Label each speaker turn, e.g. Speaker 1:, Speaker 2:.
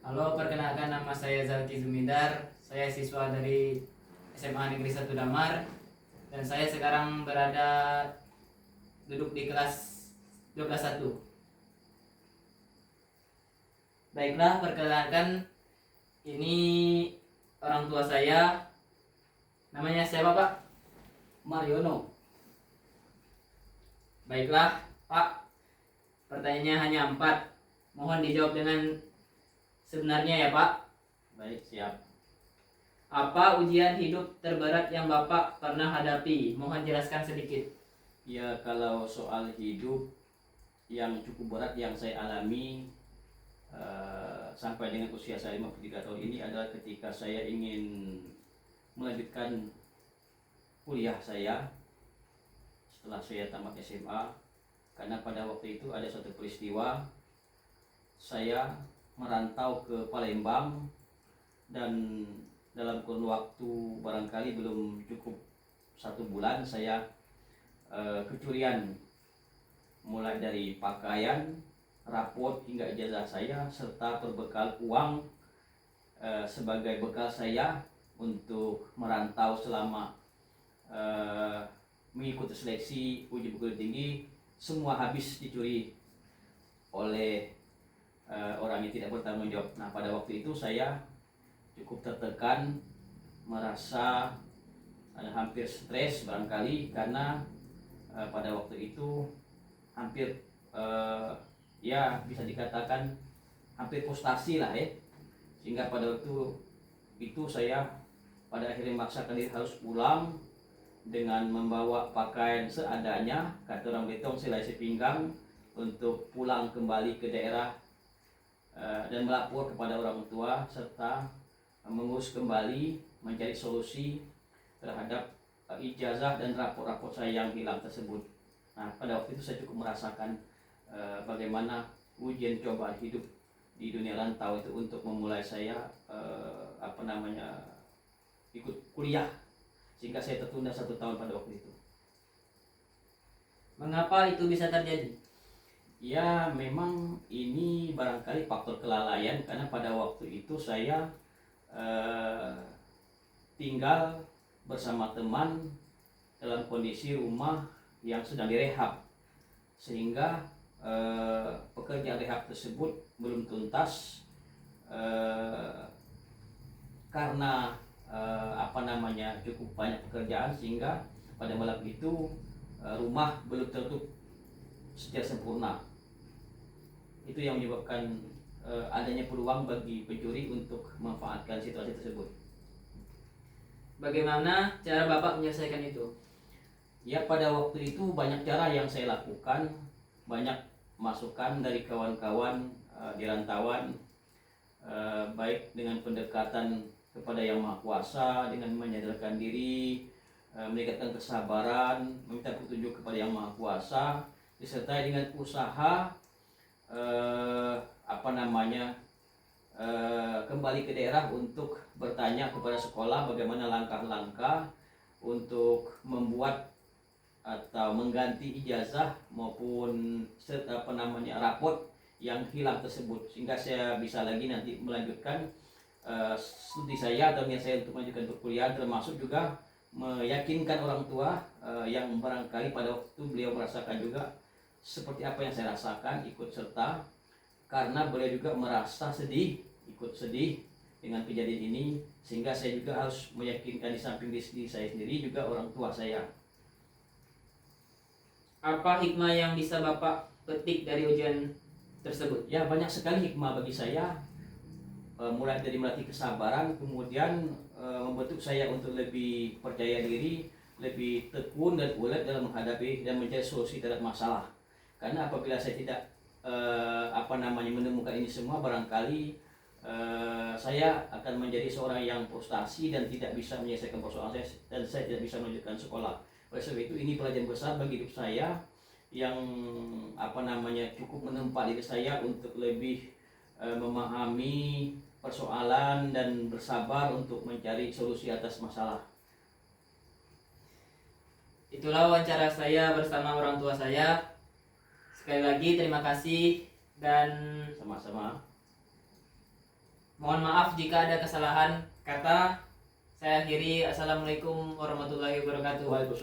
Speaker 1: Halo, perkenalkan nama saya Zalki Zumidar. Saya siswa dari SMA Negeri 1 Damar dan saya sekarang duduk di kelas 12.1. Baiklah, perkenalkan, ini orang tua saya. Namanya siapa, Pak?
Speaker 2: Mariono.
Speaker 1: Baiklah, Pak. Pertanyaannya hanya 4. Mohon dijawab dengan sebenarnya ya, Pak.
Speaker 2: Baik, siap.
Speaker 1: Apa ujian hidup terberat yang Bapak pernah hadapi? Mohon jelaskan sedikit.
Speaker 2: Ya, kalau soal hidup yang cukup berat yang saya alami sampai dengan usia saya 53 tahun ini adalah ketika saya ingin melanjutkan kuliah saya setelah saya tamat SMA, karena pada waktu itu ada suatu peristiwa saya merantau ke Palembang dan dalam kurun waktu barangkali belum cukup 1 bulan saya kecurian, mulai dari pakaian, rapot hingga ijazah saya serta berbekal uang sebagai bekal saya untuk merantau selama mengikuti seleksi uji perguruan tinggi, semua habis dicuri oleh orang yang tidak bertanggung jawab. Nah, pada waktu itu saya cukup tertekan, merasa hampir stres barangkali karena pada waktu itu hampir ya bisa dikatakan hampir frustasi lah ya, sehingga pada waktu itu saya pada akhirnya memaksakan diri harus pulang dengan membawa pakaian seadanya, kata orang Betong selai sepinggang, untuk pulang kembali ke daerah dan melapor kepada orang tua serta mengurus kembali mencari solusi terhadap ijazah dan rapor-rapor saya yang hilang tersebut. Nah, pada waktu itu saya cukup merasakan bagaimana ujian cobaan hidup di dunia rantau itu untuk memulai saya ikut kuliah, sehingga saya tertunda 1 tahun pada waktu itu.
Speaker 1: Mengapa itu bisa terjadi?
Speaker 2: Ya, memang ini barangkali faktor kelalaian, karena pada waktu itu saya tinggal bersama teman dalam kondisi rumah yang sedang direhab, sehingga pekerjaan rehab tersebut belum tuntas karena cukup banyak pekerjaan, sehingga pada malam itu rumah belum tertutup secara sempurna. Itu yang menyebabkan adanya peluang bagi pencuri untuk memanfaatkan situasi tersebut.
Speaker 1: Bagaimana cara Bapak menyelesaikan itu?
Speaker 2: Ya, pada waktu itu banyak cara yang saya lakukan, banyak masukan dari kawan-kawan di rantauan, baik dengan pendekatan kepada Yang Maha Kuasa, dengan menyadarkan diri, meningkatkan kesabaran, meminta petunjuk kepada Yang Maha Kuasa, disertai dengan usaha kembali ke daerah untuk bertanya kepada sekolah bagaimana langkah-langkah untuk membuat atau mengganti ijazah maupun rapot yang hilang tersebut, sehingga saya bisa lagi nanti melanjutkan studi saya atau niat saya untuk melanjutkan perkuliahan, termasuk juga meyakinkan orang tua yang barangkali pada waktu itu beliau merasakan juga seperti apa yang saya rasakan, ikut serta, karena beliau juga merasa ikut sedih dengan kejadian ini, sehingga saya juga harus meyakinkan di samping diri saya sendiri juga orang tua saya.
Speaker 1: Apa hikmah yang bisa Bapak petik dari ujian tersebut?
Speaker 2: Ya, banyak sekali hikmah bagi saya, mulai dari melatih kesabaran, kemudian membentuk saya untuk lebih percaya diri, lebih tekun dan ulet dalam menghadapi dan mencari solusi terhadap masalah. Karena apabila saya tidak menemukan ini semua, barangkali saya akan menjadi seorang yang frustasi dan tidak bisa menyelesaikan persoalan saya, dan saya tidak bisa melanjutkan sekolah. Oleh sebab itu, ini pelajaran besar bagi hidup saya yang cukup menempa diri saya untuk lebih memahami persoalan dan bersabar untuk mencari solusi atas masalah.
Speaker 1: Itulah wawancara saya bersama orang tua saya. Sekali lagi terima kasih dan
Speaker 2: Sama-sama.
Speaker 1: Mohon maaf jika ada kesalahan kata. Saya akhiri. Assalamualaikum warahmatullahi wabarakatuh.
Speaker 2: Waalaikumsalam.